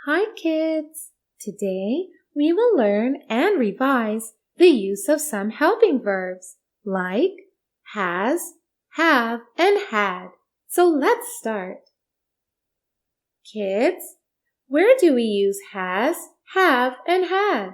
Hi kids! Today we will learn and revise the use of some helping verbs like has, have, and had. So let's start. Kids, where do we use has, have, and had?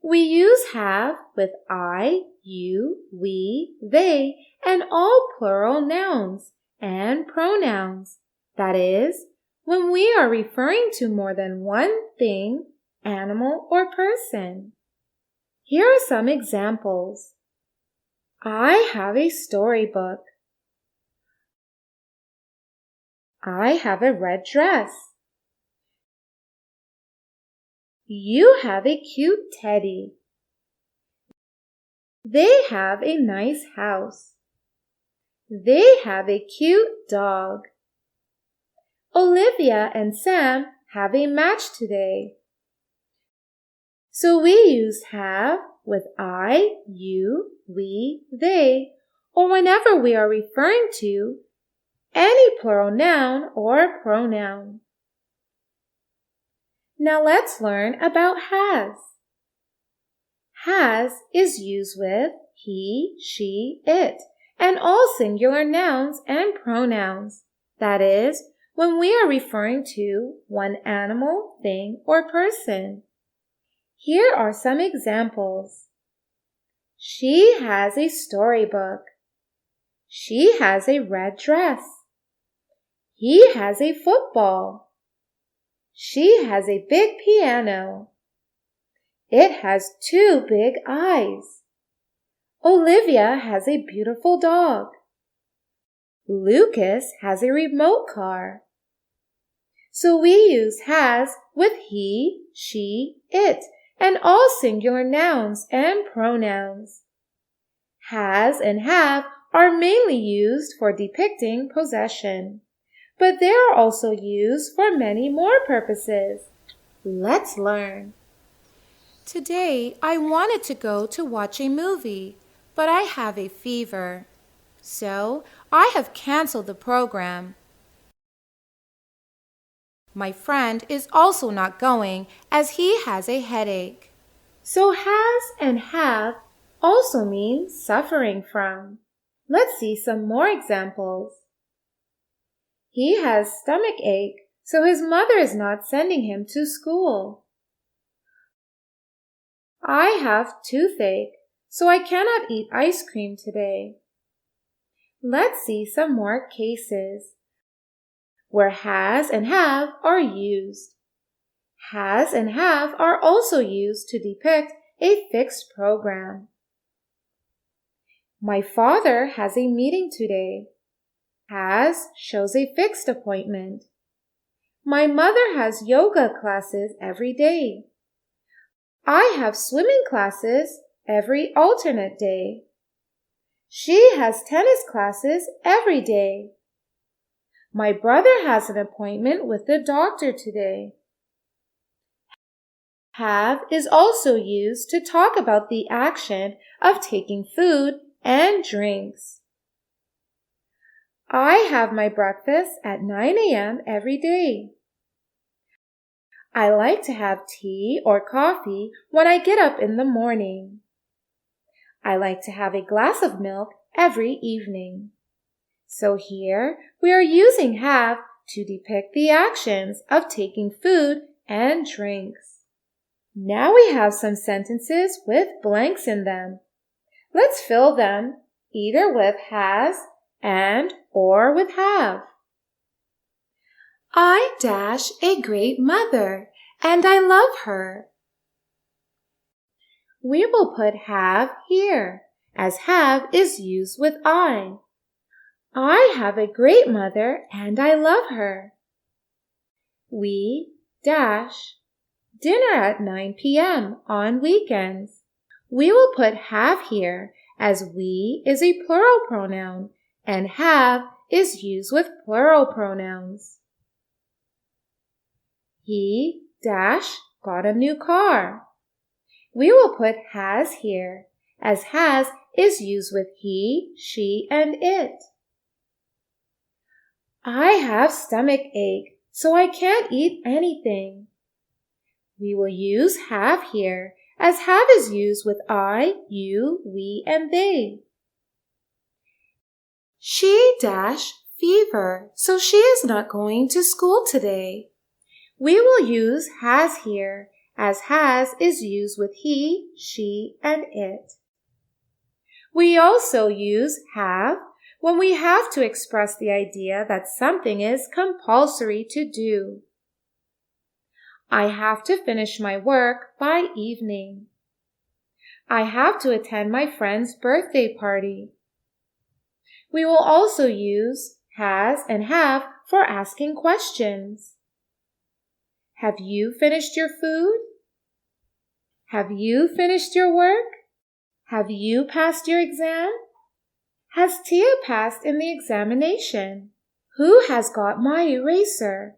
We use have with I, you, we, they, and all plural nouns and pronouns. That is, when we are referring to more than one thing, animal, or person. Here are some examples. I have a storybook. I have a red dress. You have a cute teddy. They have a nice house. They have a cute dog. Olivia and Sam have a match today. So we use have with I, you, we, they, or whenever we are referring to any plural noun or pronoun. Now let's learn about has. Has is used with he, she, it, and all singular nouns and pronouns. That is, when we are referring to one animal, thing, or person. Here are some examples. She has a storybook. She has a red dress. He has a football. She has a big piano. It has two big eyes. Olivia has a beautiful dog. Lucas has a remote car. So we use has with he, she, it, and all singular nouns and pronouns. Has and have are mainly used for depicting possession, but they are also used for many more purposes. Let's learn. Today, I wanted to go to watch a movie, but I have a fever. So, I have canceled the program. My friend is also not going as he has a headache. So has and have also mean suffering from. Let's see some more examples. He has stomach ache, so his mother is not sending him to school. I have toothache, so I cannot eat ice cream today. Let's see some more cases where has and have are used. Has and have are also used to depict a fixed program. My father has a meeting today. Has shows a fixed appointment. My mother has yoga classes every day. I have swimming classes every alternate day. She has tennis classes every day. My brother has an appointment with the doctor today. Have is also used to talk about the action of taking food and drinks. I have my breakfast at 9 a.m. every day. I like to have tea or coffee when I get up in the morning. I like to have a glass of milk every evening. So here we are using have to depict the actions of taking food and drinks. Now we have some sentences with blanks in them. Let's fill them either with has and or with have. I dash a great mother, and I love her. We will put have here, as have is used with I. I have a great mother, and I love her. We dash dinner at 9 p.m. on weekends. We will put have here, as we is a plural pronoun, and have is used with plural pronouns. He dash got a new car. We will put has here, as has is used with he, she, and it. I have stomach ache, so I can't eat anything. We will use have here, as have is used with I, you, we, and they. She dash fever, so she is not going to school today. We will use has here, as has is used with he, she, and it. We also use have when we have to express the idea that something is compulsory to do. I have to finish my work by evening. I have to attend my friend's birthday party. We will also use has and have for asking questions. Have you finished your food? Have you finished your work? Have you passed your exam? Has Tia passed in the examination? Who has got my eraser?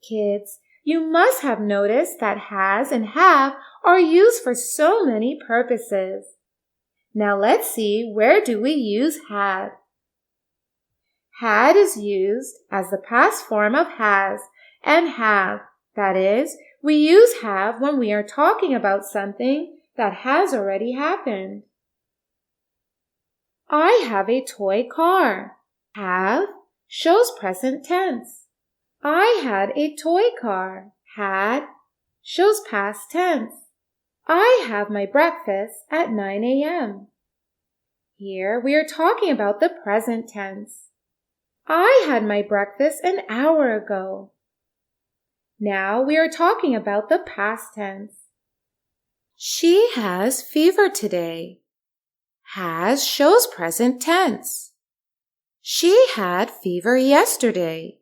Kids, you must have noticed that has and have are used for so many purposes. Now let's see, where do we use had? Had is used as the past form of has and have. That is, we use have when we are talking about something that has already happened. I have a toy car. Have shows present tense. I had a toy car. Had shows past tense. I have my breakfast at 9 a.m. Here we are talking about the present tense. I had my breakfast an hour ago. Now we are talking about the past tense. She has fever today. Has shows present tense. She had fever yesterday.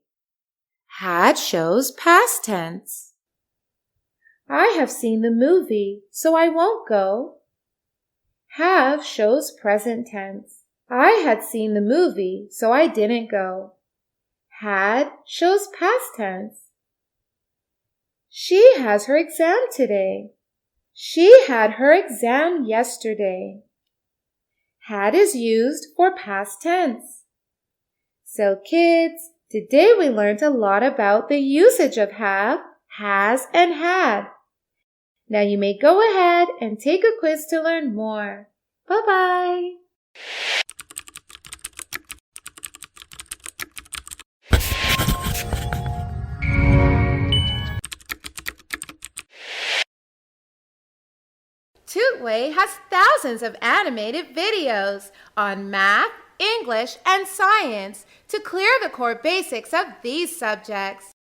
Had shows past tense. I have seen the movie, so I won't go. Have shows present tense. I had seen the movie, so I didn't go. Had shows past tense. She has her exam today. She had her exam yesterday. Had is used for past tense. So kids, today we learned a lot about the usage of have, has, and had. Now you may go ahead and take a quiz to learn more. Bye-bye. Tutway has thousands of animated videos on math, English, and science to clear the core basics of these subjects.